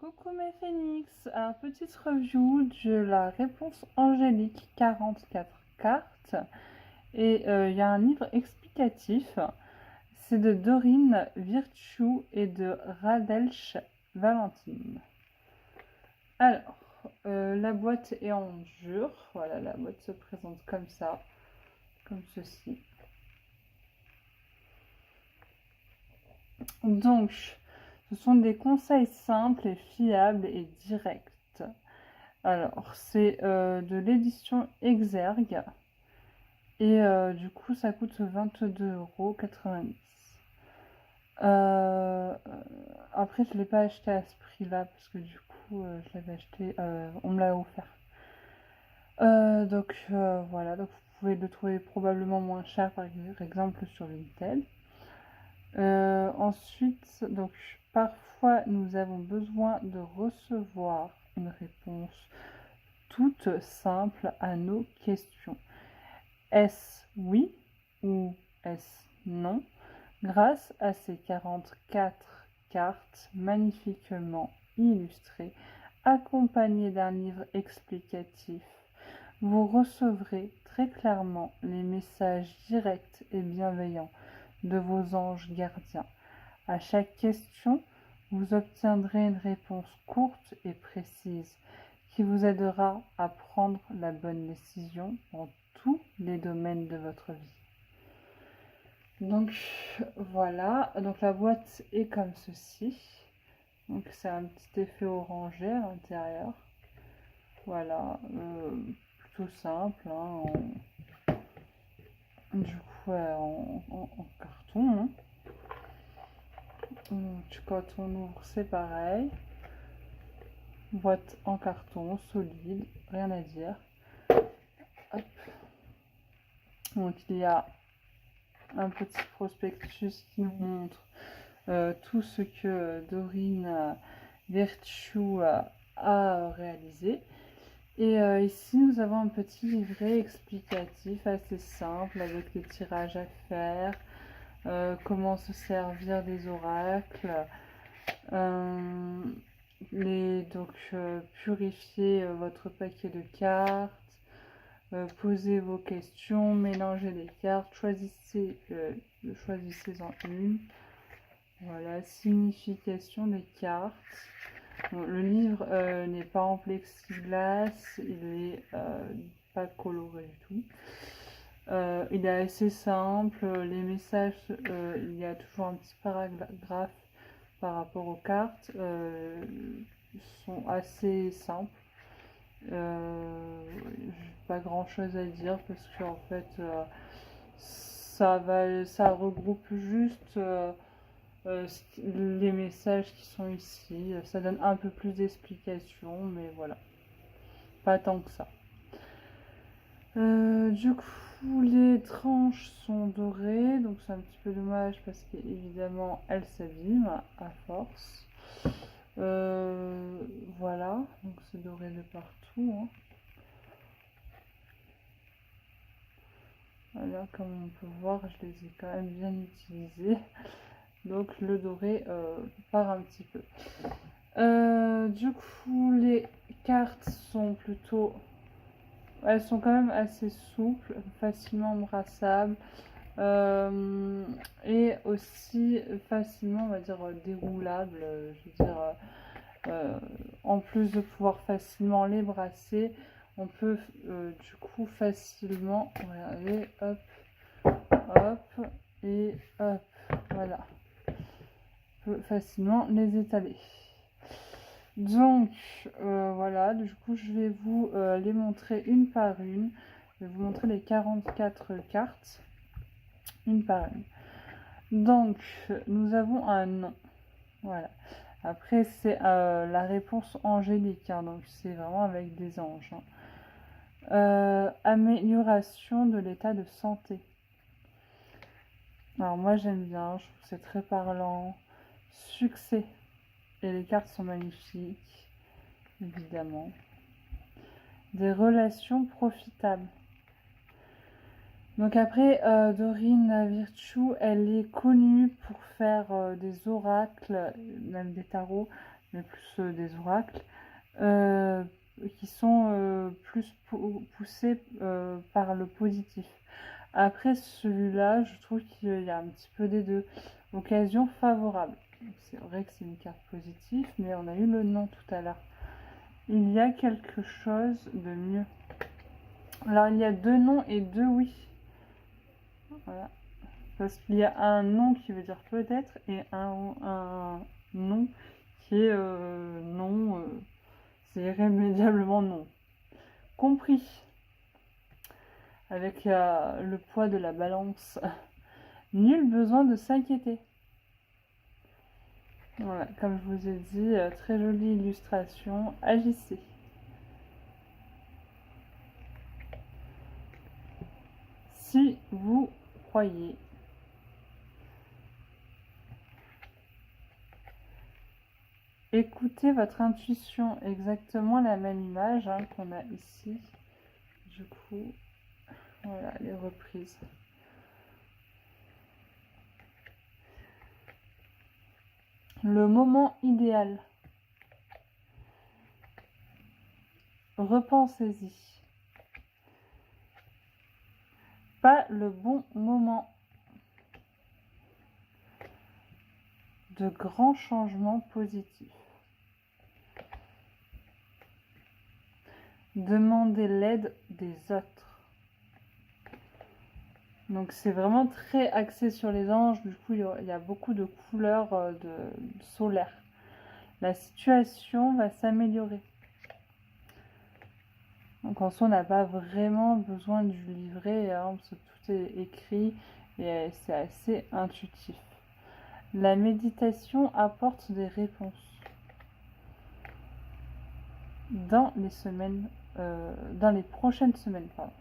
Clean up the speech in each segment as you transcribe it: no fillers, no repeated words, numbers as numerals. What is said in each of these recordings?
Coucou mes phénix, un petite review de la réponse angélique 44 cartes et il y a un livre explicatif, c'est de Dorine Virtue et de Radelch Valentine. Alors, la boîte est en dur, voilà, la boîte se présente comme ça, comme ceci. Donc, ce sont des conseils simples et fiables et directs. Alors, c'est de l'édition Exergue et du coup, ça coûte 22,90 €. Après, je ne l'ai pas acheté à ce prix-là parce que du coup, je l'avais acheté, on me l'a offert. Donc voilà, donc vous pouvez le trouver probablement moins cher, par exemple sur Vinted. Ensuite, donc parfois nous avons besoin de recevoir une réponse toute simple à nos questions. Est-ce oui ou est-ce non? Grâce à ces 44 cartes magnifiquement illustrées, accompagnées d'un livre explicatif, vous recevrez très clairement les messages directs et bienveillants de vos anges gardiens. À chaque question, vous obtiendrez une réponse courte et précise qui vous aidera à prendre la bonne décision dans tous les domaines de votre vie. Donc voilà, donc la boîte est comme ceci. Donc c'est un petit effet orangé à l'intérieur. Voilà, plutôt simple, hein, du coup en carton. Hein. Donc, quand on ouvre, c'est pareil. Boîte en carton, solide, rien à dire. Hop. Donc il y a un petit prospectus qui nous montre tout ce que Dorine Virtue a réalisé. Et ici nous avons un petit livret explicatif assez simple avec les tirages à faire, comment se servir des oracles, donc purifier votre paquet de cartes, posez vos questions, mélangez les cartes, choisissez-en une. Voilà, signification des cartes. Bon, le livre n'est pas en plexiglas, il n'est pas coloré du tout. Il est assez simple, les messages, il y a toujours un petit paragraphe par rapport aux cartes, sont assez simples. Pas grand chose à dire parce qu'en fait ça regroupe juste les messages qui sont ici. Ça donne un peu plus d'explications, mais voilà, pas tant que ça. Du coup, les tranches sont dorées, donc c'est un petit peu dommage parce qu'évidemment elles s'abîment à force. Voilà, donc c'est doré de partout. Hein. Voilà, comme on peut voir, je les ai quand même bien utilisés. Donc le doré part un petit peu. Du coup, les cartes sont plutôt... Elles sont quand même assez souples, facilement embrassables. Et aussi facilement, on va dire, déroulables. Je veux dire, en plus de pouvoir facilement les brasser, on peut du coup facilement, regardez, hop, hop, et hop, voilà. On peut facilement les étaler. Donc, voilà, du coup, je vais vous les montrer une par une. Je vais vous montrer les 44 cartes, une par une. Donc, nous avons un nom. Voilà. Après, c'est la réponse angélique, hein, donc c'est vraiment avec des anges. Hein. Amélioration de l'état de santé. Alors moi j'aime bien, je trouve que c'est très parlant. Succès. Et les cartes sont magnifiques, évidemment. Des relations profitables. Donc après, Dorine Virtue, elle est connue pour faire des oracles, même des tarots, mais plus des oracles, qui sont plus poussés par le positif. Après celui-là, je trouve qu'il y a un petit peu des deux. Occasion favorable. C'est vrai que c'est une carte positive, mais on a eu le non tout à l'heure. Il y a quelque chose de mieux. Alors il y a 2 non et 2 oui. Voilà. Parce qu'il y a un non qui veut dire peut-être et un non qui est non, c'est irrémédiablement non. Compris. Avec le poids de la balance. Nul besoin de s'inquiéter. Voilà, comme je vous ai dit, très jolie illustration. Agissez. Si vous croyez. Écoutez votre intuition, exactement la même image qu'on a ici. Du coup, voilà les reprises. Le moment idéal. Repensez-y. Pas le bon moment. De grands changements positifs. Demandez l'aide des autres. Donc c'est vraiment très axé sur les anges, du coup il y a beaucoup de couleurs solaires. La situation va s'améliorer. Donc en soi on n'a pas vraiment besoin du livret, parce que tout est écrit et c'est assez intuitif. La méditation apporte des réponses. Dans les prochaines semaines, pardon.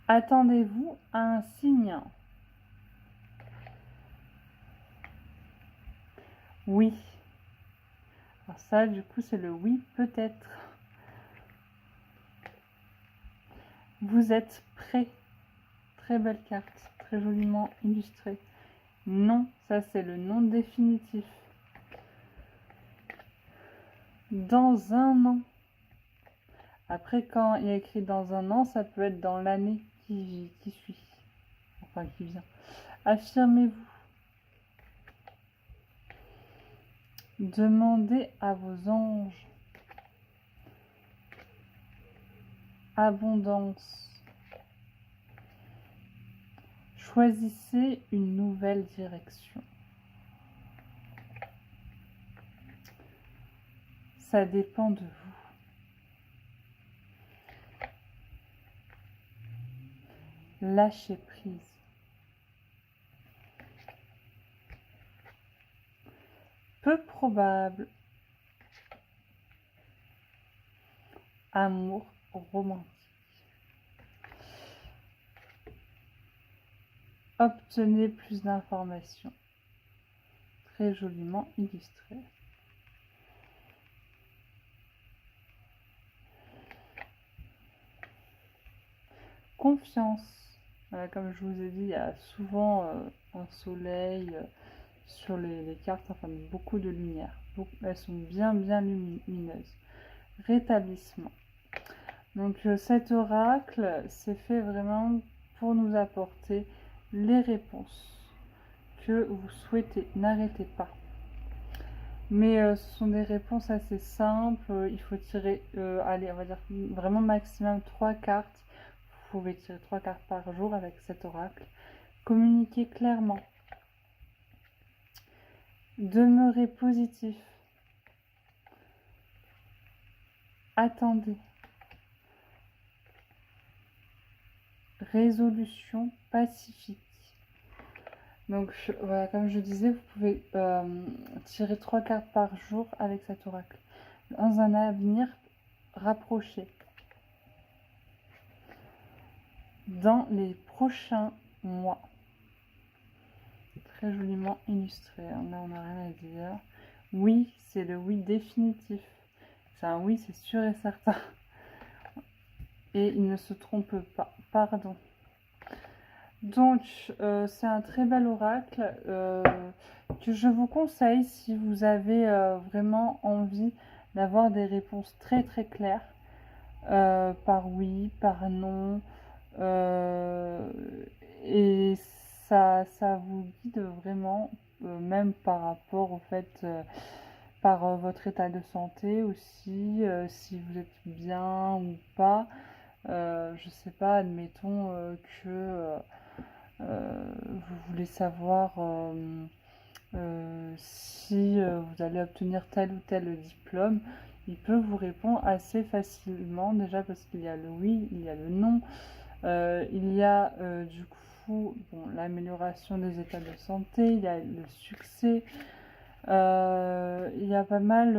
Attendez-vous à un signe. Oui. Alors ça, du coup, c'est le oui, peut-être. Vous êtes prêt. Très belle carte, très joliment illustrée. Non, ça c'est le non définitif. Dans un an. Après, quand il y a écrit dans un an, ça peut être dans l'année qui suit. Enfin, qui vient. Affirmez-vous. Demandez à vos anges. Abondance. Choisissez une nouvelle direction. Ça dépend de vous. Lâchez prise. Peu probable. Amour romantique. Obtenez plus d'informations. Très joliment illustré. Confiance. Comme je vous ai dit, il y a souvent un soleil sur les cartes, enfin beaucoup de lumière. Elles sont bien lumineuses. Rétablissement. Donc cet oracle, c'est fait vraiment pour nous apporter les réponses que vous souhaitez. N'arrêtez pas. Mais ce sont des réponses assez simples. Il faut tirer, allez, on va dire vraiment maximum 3 cartes. Vous pouvez tirer 3 cartes par jour avec cet oracle. Communiquez clairement. Demeurez positif. Attendez. Résolution pacifique. Donc voilà, comme je disais, vous pouvez tirer 3 cartes par jour avec cet oracle. Dans un avenir rapproché. Dans les prochains mois. Très joliment illustré. Là, on n'a rien à dire. Oui, c'est le oui définitif. C'est un oui, c'est sûr et certain. Et il ne se trompe pas. Pardon. Donc, c'est un très bel oracle que je vous conseille si vous avez vraiment envie d'avoir des réponses très très claires, par oui, par non, euh, et ça vous guide vraiment, même par rapport au fait, par votre état de santé aussi, si vous êtes bien ou pas. Je sais pas, admettons que vous voulez savoir si vous allez obtenir tel ou tel diplôme, il peut vous répondre assez facilement, déjà parce qu'il y a le oui, il y a le non, il y a du coup bon, l'amélioration des états de santé, il y a le succès, il y a pas mal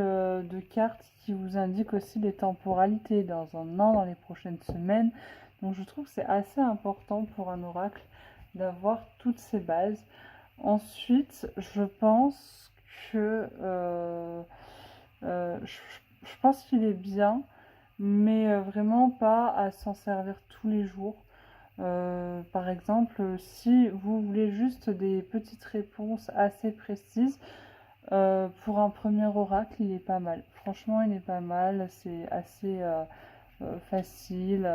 de cartes qui vous indiquent aussi les temporalités dans un an, dans les prochaines semaines. Donc je trouve que c'est assez important pour un oracle d'avoir toutes ces bases. Ensuite, je pense que je pense qu'il est bien, mais vraiment pas à s'en servir tous les jours. Par exemple, si vous voulez juste des petites réponses assez précises, pour un premier oracle, il est pas mal. Franchement, il est pas mal. C'est assez facile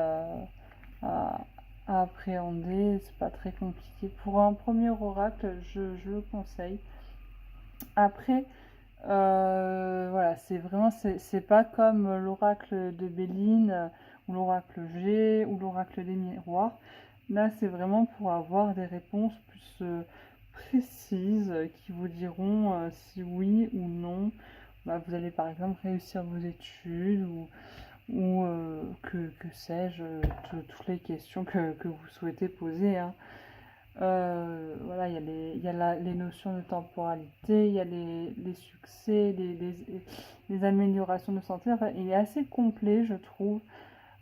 à, à appréhender. C'est pas très compliqué. Pour un premier oracle, je le conseille. Après, voilà, c'est vraiment, c'est pas comme l'oracle de Béline ou l'oracle G ou l'oracle des miroirs. Là, c'est vraiment pour avoir des réponses plus précises qui vous diront si oui ou non. Bah, vous allez par exemple réussir vos études ou que sais-je, toutes les questions que vous souhaitez poser, hein. Voilà, il y a les notions de temporalité, il y a les succès, les améliorations de santé. Enfin, il est assez complet, je trouve,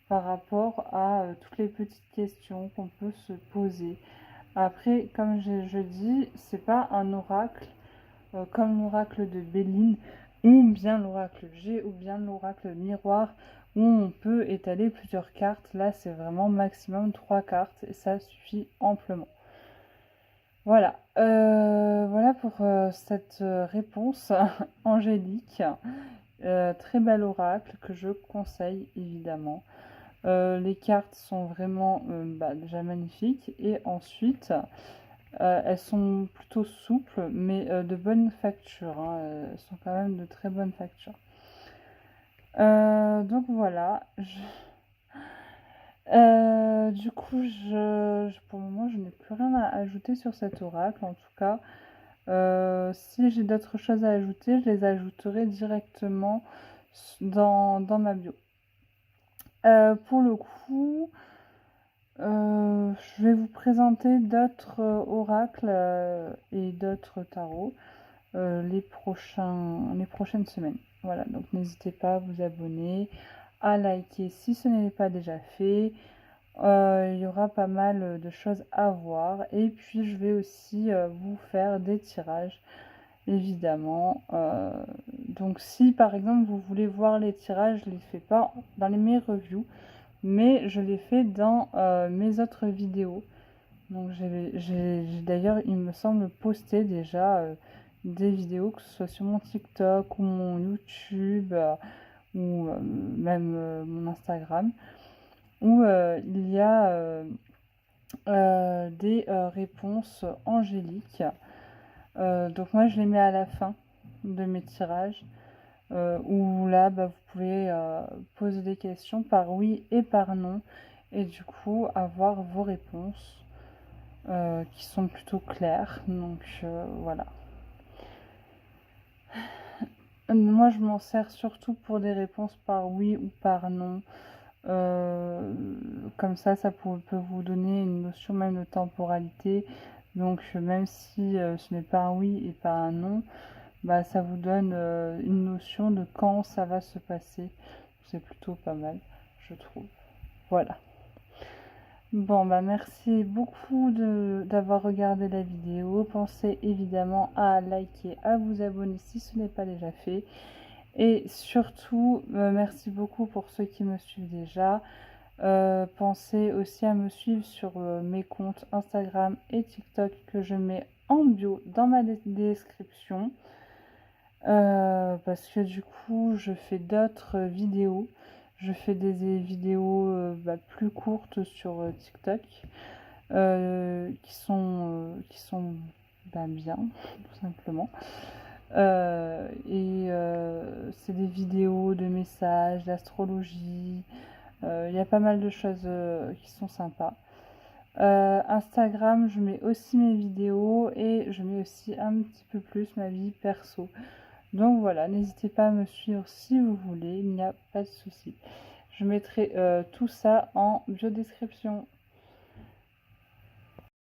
par rapport à toutes les petites questions qu'on peut se poser. Après, comme je dis, c'est pas un oracle comme l'oracle de Béline, ou bien l'oracle G, ou bien l'oracle miroir, où on peut étaler plusieurs cartes. Là, c'est vraiment maximum 3 cartes, et ça suffit amplement. Voilà, voilà pour cette réponse angélique. Très bel oracle que je conseille évidemment. Les cartes sont vraiment déjà magnifiques et ensuite elles sont plutôt souples mais de bonne facture, hein. Elles sont quand même de très bonne facture. Donc voilà. Du coup, pour le moment, je n'ai plus rien à ajouter sur cet oracle. En tout cas, si j'ai d'autres choses à ajouter, je les ajouterai directement dans ma bio. Pour le coup, je vais vous présenter d'autres oracles et d'autres tarots les prochaines semaines. Voilà, donc n'hésitez pas à vous abonner, à liker si ce n'est pas déjà fait. Il y aura pas mal de choses à voir. Et puis je vais aussi vous faire des tirages, évidemment. Donc si par exemple vous voulez voir les tirages, je ne les fais pas dans mes reviews, mais je les fais dans mes autres vidéos. Donc j'ai d'ailleurs, il me semble, posté déjà des vidéos, que ce soit sur mon TikTok ou mon YouTube ou même mon Instagram, où il y a des réponses angéliques. Donc moi je les mets à la fin de mes tirages, où là vous pouvez poser des questions par oui et par non, et du coup avoir vos réponses qui sont plutôt claires. Donc voilà. Moi je m'en sers surtout pour des réponses par oui ou par non. Comme ça peut vous donner une notion même de temporalité. Donc même si ce n'est pas un oui et pas un non, bah, ça vous donne une notion de quand ça va se passer. C'est plutôt pas mal, je trouve. Voilà. Bon, bah merci beaucoup d'avoir regardé la vidéo. Pensez évidemment à liker, à vous abonner si ce n'est pas déjà fait. Et surtout, merci beaucoup pour ceux qui me suivent déjà. Pensez aussi à me suivre sur mes comptes Instagram et TikTok que je mets en bio dans ma description. Parce que du coup, je fais d'autres vidéos. Je fais des vidéos plus courtes sur TikTok qui sont bien, tout simplement. C'est des vidéos de messages, d'astrologie. Il y a pas mal de choses qui sont sympas. Instagram, je mets aussi mes vidéos et je mets aussi un petit peu plus ma vie perso. Donc voilà, n'hésitez pas à me suivre si vous voulez, il n'y a pas de souci. Je mettrai tout ça en bio description.